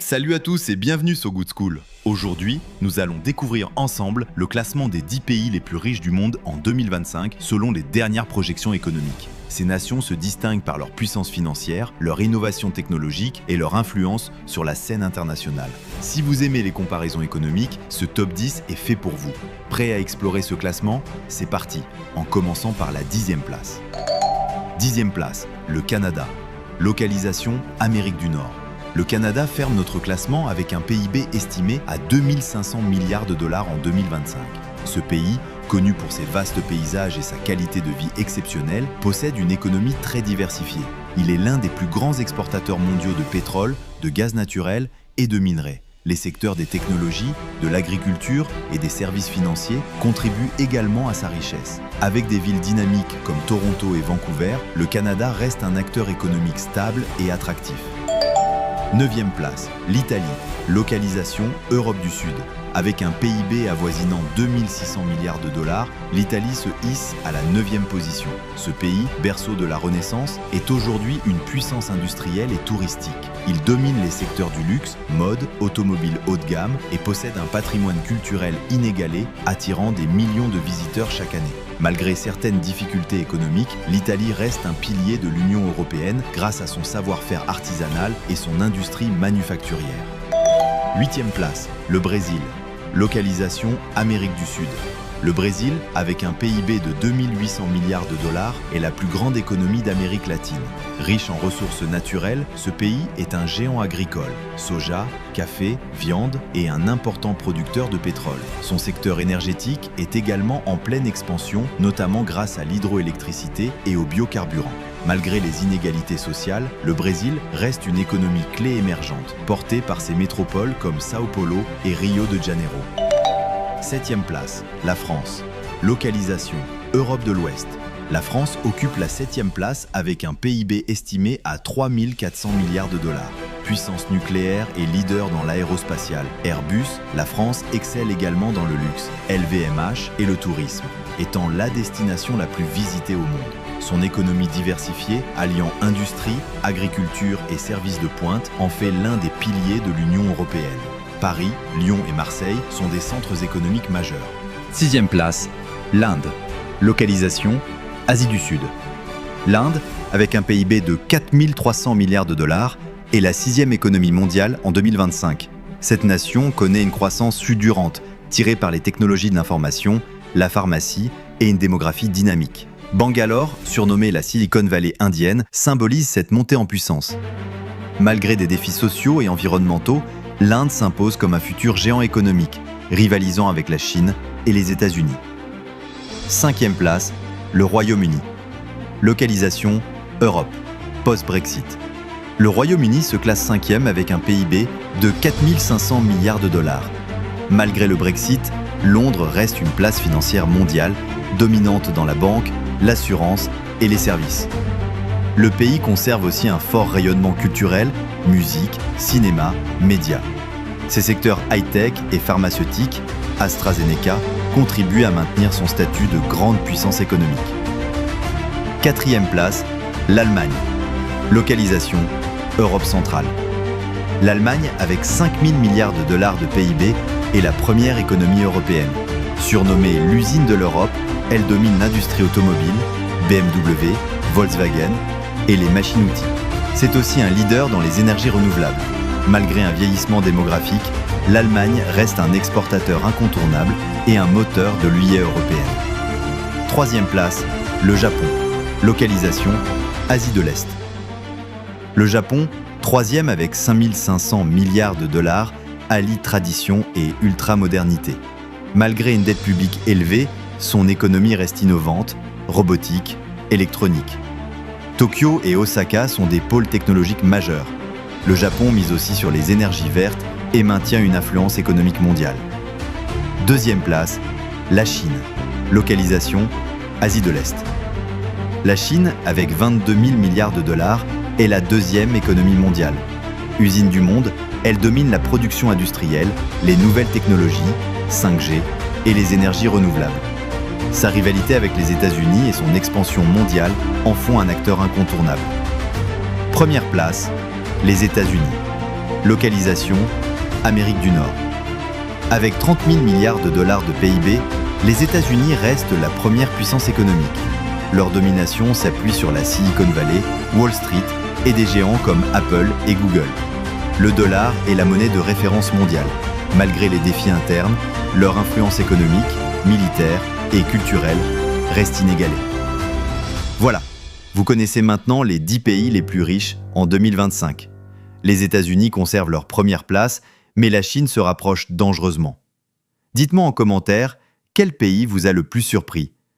Salut à tous et bienvenue sur Good School. Aujourd'hui, nous allons découvrir ensemble le classement des 10 pays les plus riches du monde en 2025 selon les dernières projections économiques. Ces nations se distinguent par leur puissance financière, leur innovation technologique et leur influence sur la scène internationale. Si vous aimez les comparaisons économiques, ce top 10 est fait pour vous. Prêt à explorer ce classement? C'est parti, en commençant par la 10e place. 10e place, le Canada. Localisation, Amérique du Nord. Le Canada ferme notre classement avec un PIB estimé à 2500 milliards de dollars en 2025. Ce pays, connu pour ses vastes paysages et sa qualité de vie exceptionnelle, possède une économie très diversifiée. Il est l'un des plus grands exportateurs mondiaux de pétrole, de gaz naturel et de minerais. Les secteurs des technologies, de l'agriculture et des services financiers contribuent également à sa richesse. Avec des villes dynamiques comme Toronto et Vancouver, le Canada reste un acteur économique stable et attractif. 9e place, l'Italie. Localisation, Europe du Sud. Avec un PIB avoisinant 2600 milliards de dollars, l'Italie se hisse à la 9e position. Ce pays, berceau de la Renaissance, est aujourd'hui une puissance industrielle et touristique. Il domine les secteurs du luxe, mode, automobile haut de gamme et possède un patrimoine culturel inégalé, attirant des millions de visiteurs chaque année. Malgré certaines difficultés économiques, l'Italie reste un pilier de l'Union européenne grâce à son savoir-faire artisanal et son industrie manufacturière. 8e place, le Brésil. Localisation, Amérique du Sud. Le Brésil, avec un PIB de 2800 milliards de dollars, est la plus grande économie d'Amérique latine. Riche en ressources naturelles, ce pays est un géant agricole, soja, café, viande et un important producteur de pétrole. Son secteur énergétique est également en pleine expansion, notamment grâce à l'hydroélectricité et aux biocarburants. Malgré les inégalités sociales, le Brésil reste une économie clé émergente, portée par ses métropoles comme Sao Paulo et Rio de Janeiro. 7e place, la France. Localisation, Europe de l'Ouest. La France occupe la 7e place avec un PIB estimé à 3400 milliards de dollars. Puissance nucléaire et leader dans l'aérospatiale, Airbus, la France excelle également dans le luxe, LVMH et le tourisme, étant la destination la plus visitée au monde. Son économie diversifiée, alliant industrie, agriculture et services de pointe, en fait l'un des piliers de l'Union européenne. Paris, Lyon et Marseille sont des centres économiques majeurs. 6e place, l'Inde. Localisation, Asie du Sud. L'Inde, avec un PIB de 4300 milliards de dollars, est la 6e économie mondiale en 2025. Cette nation connaît une croissance fulgurante, tirée par les technologies de l'information, la pharmacie et une démographie dynamique. Bangalore, surnommée la Silicon Valley indienne, symbolise cette montée en puissance. Malgré des défis sociaux et environnementaux, l'Inde s'impose comme un futur géant économique, rivalisant avec la Chine et les États-Unis. 5e place, le Royaume-Uni. Localisation, Europe, post-Brexit. Le Royaume-Uni se classe 5e avec un PIB de 4500 milliards de dollars. Malgré le Brexit, Londres reste une place financière mondiale, dominante dans la banque, l'assurance et les services. Le pays conserve aussi un fort rayonnement culturel, musique, cinéma, médias. Ses secteurs high-tech et pharmaceutiques, AstraZeneca, contribuent à maintenir son statut de grande puissance économique. 4e place, l'Allemagne. Localisation, Europe centrale. L'Allemagne, avec 5000 milliards de dollars de PIB, est la première économie européenne. Surnommée l'usine de l'Europe, elle domine l'industrie automobile, BMW, Volkswagen et les machines-outils. C'est aussi un leader dans les énergies renouvelables. Malgré un vieillissement démographique, l'Allemagne reste un exportateur incontournable et un moteur de l'UE européenne. 3e place, le Japon. Localisation, Asie de l'Est. Le Japon, 3e avec 5500 milliards de dollars, allie tradition et ultra-modernité. Malgré une dette publique élevée, son économie reste innovante, robotique, électronique. Tokyo et Osaka sont des pôles technologiques majeurs. Le Japon mise aussi sur les énergies vertes et maintient une influence économique mondiale. 2e place, la Chine. Localisation, Asie de l'Est. La Chine, avec 22 000 milliards de dollars, est la 2e économie mondiale. Usine du monde, elle domine la production industrielle, les nouvelles technologies, 5G et les énergies renouvelables. Sa rivalité avec les États-Unis et son expansion mondiale en font un acteur incontournable. Première place, les États-Unis. Localisation, Amérique du Nord. Avec 30 000 milliards de dollars de PIB, les États-Unis restent la première puissance économique. Leur domination s'appuie sur la Silicon Valley, Wall Street et des géants comme Apple et Google. Le dollar est la monnaie de référence mondiale. Malgré les défis internes, leur influence économique, militaire et culturelle reste inégalée. Voilà, vous connaissez maintenant les 10 pays les plus riches en 2025. Les États-Unis conservent leur première place, mais la Chine se rapproche dangereusement. Dites-moi en commentaire, quel pays vous a le plus surpris?